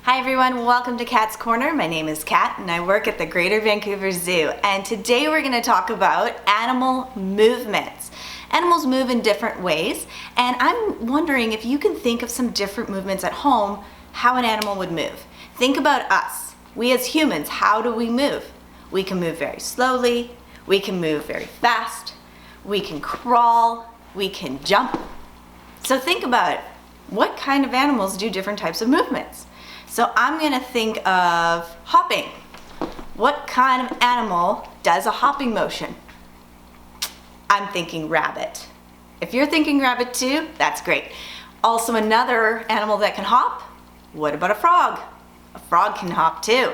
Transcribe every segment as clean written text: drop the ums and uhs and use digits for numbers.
Hi everyone, welcome to Cat's Corner. My name is Kat and I work at the Greater Vancouver Zoo, and today we're going to talk about animal movements. Animals move in different ways, and I'm wondering if you can think of some different movements at home, how an animal would move. Think about us. We as humans, how do we move? We can move very slowly, we can move very fast, we can crawl, we can jump. So think about what kind of animals do different types of movements. So I'm gonna think of hopping. What kind of animal does a hopping motion? I'm thinking rabbit. If you're thinking rabbit too, that's great. Also another animal that can hop, what about a frog? A frog can hop too.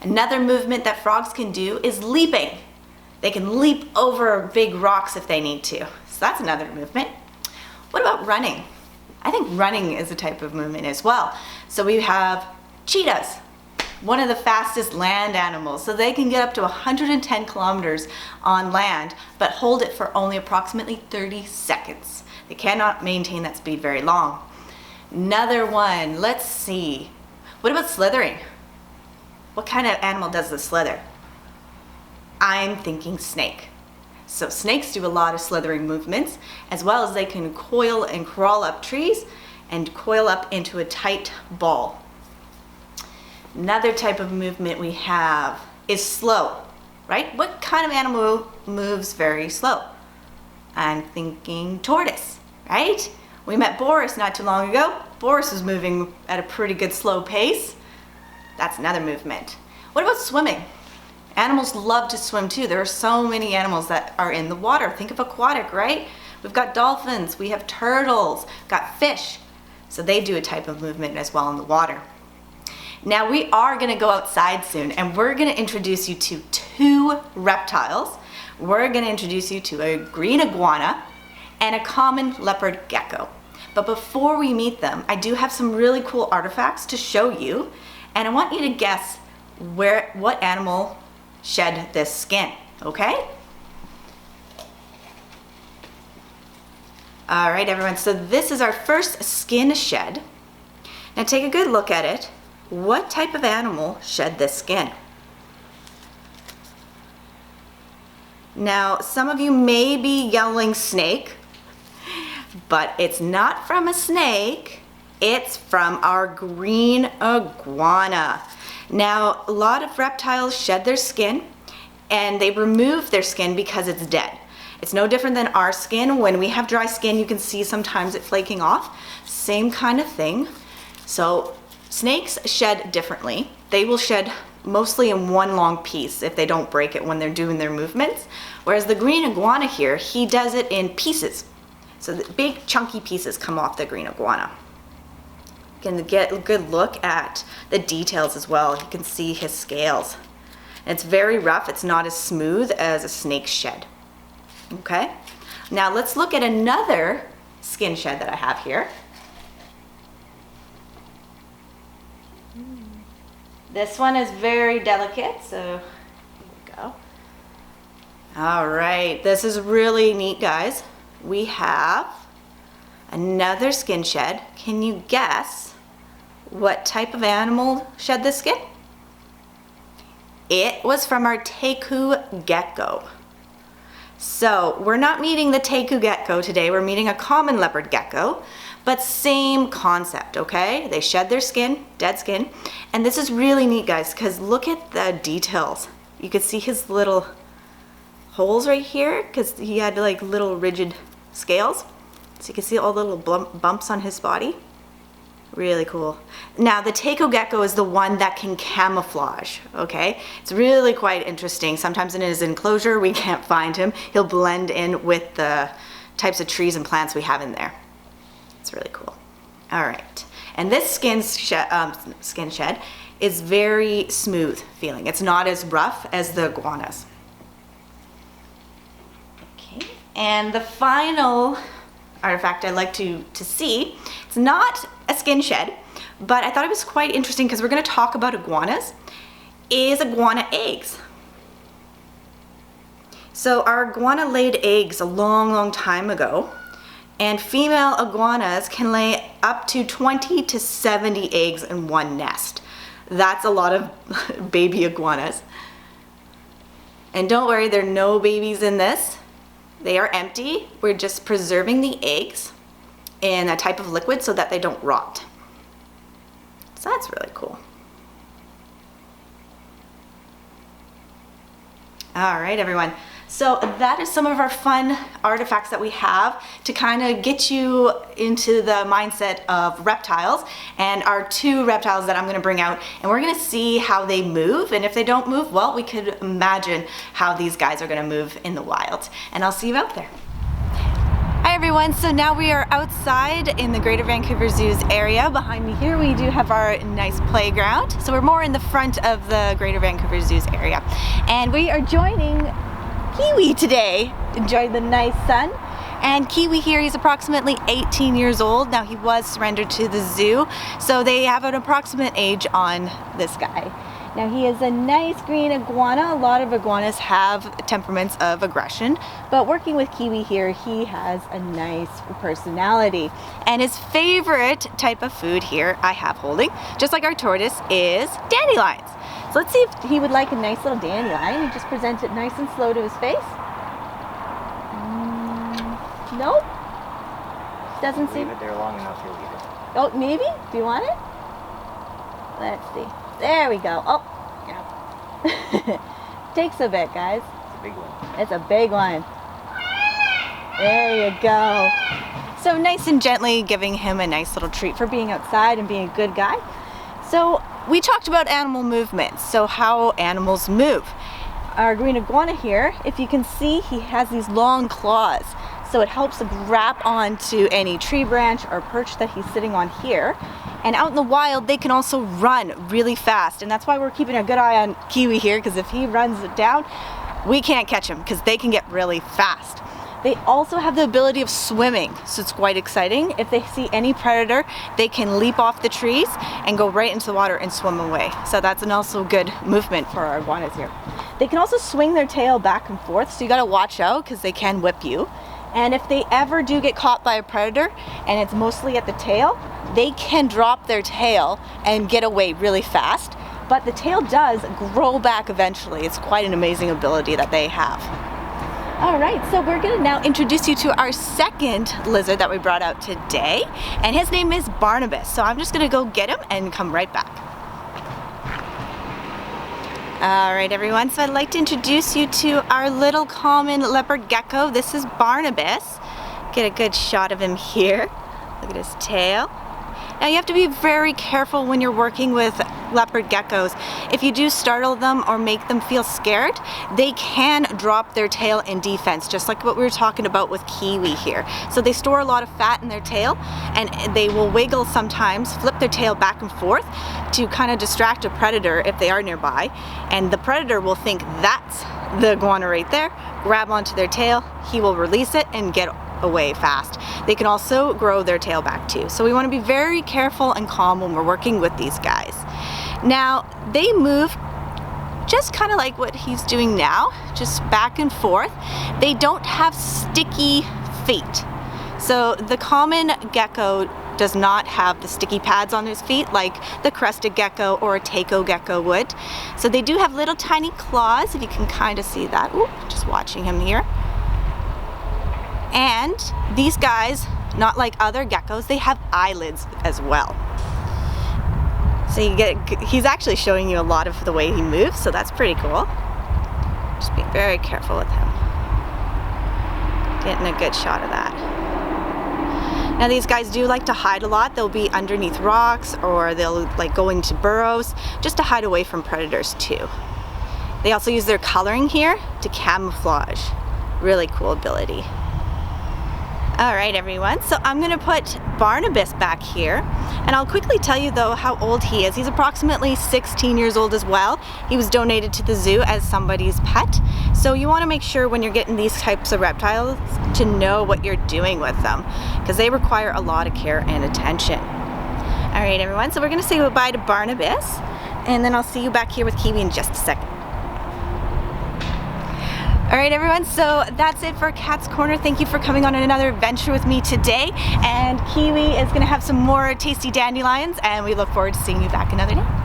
Another movement that frogs can do is leaping. They can leap over big rocks if they need to. So that's another movement. What about running? I think running is a type of movement as well. So we have cheetahs, one of the fastest land animals. So they can get up to 110 kilometers on land, but hold it for only approximately 30 seconds. They cannot maintain that speed very long. Another one, let's see. What about slithering? What kind of animal does the slither? I'm thinking snake. So snakes do a lot of slithering movements, as well as they can coil and crawl up trees and coil up into a tight ball. Another type of movement we have is slow, right? What kind of animal moves very slow? I'm thinking tortoise, right? We met Boris not too long ago. Boris was moving at a pretty good slow pace. That's another movement. What about swimming? Animals love to swim too. There are so many animals that are in the water. Think of aquatic, right? We've got dolphins, we have turtles, got fish. So they do a type of movement as well in the water. Now we are gonna go outside soon and we're gonna introduce you to two reptiles. We're gonna introduce you to a green iguana and a common leopard gecko. But before we meet them, I do have some really cool artifacts to show you, and I want you to guess what animal shed this skin, okay? All right, everyone, so this is our first skin shed. Now take a good look at it. What type of animal shed this skin? Now, some of you may be yelling snake, but it's not from a snake, it's from our green iguana. Now, a lot of reptiles shed their skin and they remove their skin because it's dead. It's no different than our skin. When we have dry skin, you can see sometimes it flaking off. Same kind of thing. So snakes shed differently. They will shed mostly in one long piece if they don't break it when they're doing their movements. Whereas the green iguana here, he does it in pieces. So the big chunky pieces come off the green iguana. You can get a good look at the details as well. You can see his scales. And it's very rough. It's not as smooth as a snake's shed. Okay? Now let's look at another skin shed that I have here. This one is very delicate, so here we go. All right, this is really neat, guys. We have another skin shed. Can you guess what type of animal shed this skin? It was from our teku gecko. So we're not meeting the teku gecko today, we're meeting a common leopard gecko, but same concept, okay? They shed their skin, dead skin, and this is really neat, guys, because look at the details. You can see his little holes right here, because he had like little rigid scales. So you can see all the little bumps on his body. Really cool. Now the teku gecko is the one that can camouflage, okay? It's really quite interesting. Sometimes in his enclosure we can't find him. He'll blend in with the types of trees and plants we have in there. It's really cool. All right, and this skin shed is very smooth feeling. It's not as rough as the iguanas. Okay, and the final artifact I'd like to see, it's not a skin shed, but I thought it was quite interesting because we're going to talk about iguanas, is iguana eggs. So our iguana laid eggs a long time ago, and female iguanas can lay up to 20 to 70 eggs in one nest. That's a lot of baby iguanas. And don't worry, there are no babies in this. They are empty. We're just preserving the eggs in a type of liquid so that they don't rot. So that's really cool. All right, everyone. So that is some of our fun artifacts that we have to kind of get you into the mindset of reptiles, and our 2 reptiles that I'm going to bring out, and we're going to see how they move, and if they don't move, well, we could imagine how these guys are going to move in the wild. And I'll see you out there. Hi everyone, so now we are outside in the Greater Vancouver Zoo's area. Behind me here we do have our nice playground. So we're more in the front of the Greater Vancouver Zoo's area. And we are joining Kiwi today, enjoying the nice sun. And Kiwi here, he's approximately 18 years old. Now he was surrendered to the zoo, so they have an approximate age on this guy. Now he is a nice green iguana. A lot of iguanas have temperaments of aggression, but working with Kiwi here, he has a nice personality. And his favorite type of food here I have holding, just like our tortoise, is dandelions. So let's see if he would like a nice little dandelion. You just present it nice and slow to his face. Nope. Doesn't seem. Leave it there long enough, you'll eat it. Oh, maybe? Do you want it? Let's see. There we go. Oh, yeah. Takes a bit, guys. It's a big one. It's a big one. There you go. So nice and gently giving him a nice little treat for being outside and being a good guy. So we talked about animal movements, so how animals move. Our green iguana here, if you can see, he has these long claws. So it helps to grab onto any tree branch or perch that he's sitting on here. And out in the wild, they can also run really fast. And that's why we're keeping a good eye on Kiwi here, because if he runs it down, we can't catch him because they can get really fast. They also have the ability of swimming, so it's quite exciting. If they see any predator, they can leap off the trees and go right into the water and swim away. So that's an also good movement for our iguanas here. They can also swing their tail back and forth, so you gotta watch out because they can whip you. And if they ever do get caught by a predator, and it's mostly at the tail, they can drop their tail and get away really fast. But the tail does grow back eventually. It's quite an amazing ability that they have. All right, so we're gonna now introduce you to our second lizard that we brought out today, and his name is Barnabus. So I'm just gonna go get him and come right back. All right, everyone, so I'd like to introduce you to our little common leopard gecko. This is Barnabus. Get a good shot of him here. Look at his tail. Now you have to be very careful when you're working with leopard geckos. If you do startle them or make them feel scared, they can drop their tail in defense, just like what we were talking about with Kiwi here. So they store a lot of fat in their tail, and they will wiggle sometimes, flip their tail back and forth to kind of distract a predator if they are nearby. And the predator will think that's the iguana right there, grab onto their tail, he will release it and get away fast. They can also grow their tail back too. So we want to be very careful and calm when we're working with these guys. Now, they move just kind of like what he's doing now, just back and forth. They don't have sticky feet. So the common gecko does not have the sticky pads on his feet like the crested gecko or a taco gecko would. So they do have little tiny claws, if you can kind of see that. Ooh, just watching him here. And these guys, not like other geckos, they have eyelids as well. So you he's actually showing you a lot of the way he moves, so that's pretty cool. Just be very careful with him. Getting a good shot of that. Now these guys do like to hide a lot. They'll be underneath rocks, or they'll like go into burrows just to hide away from predators too. They also use their coloring here to camouflage. Really cool ability. All right, everyone, so I'm gonna put Barnabus back here, and I'll quickly tell you though how old he is. He's approximately 16 years old as well. He was donated to the zoo as somebody's pet. So you wanna make sure when you're getting these types of reptiles to know what you're doing with them, because they require a lot of care and attention. All right, everyone, so we're gonna say goodbye to Barnabus, and then I'll see you back here with Kiwi in just a second. All right, everyone, so that's it for Cat's Corner. Thank you for coming on another adventure with me today. And Kiwi is gonna have some more tasty dandelions, and we look forward to seeing you back another day.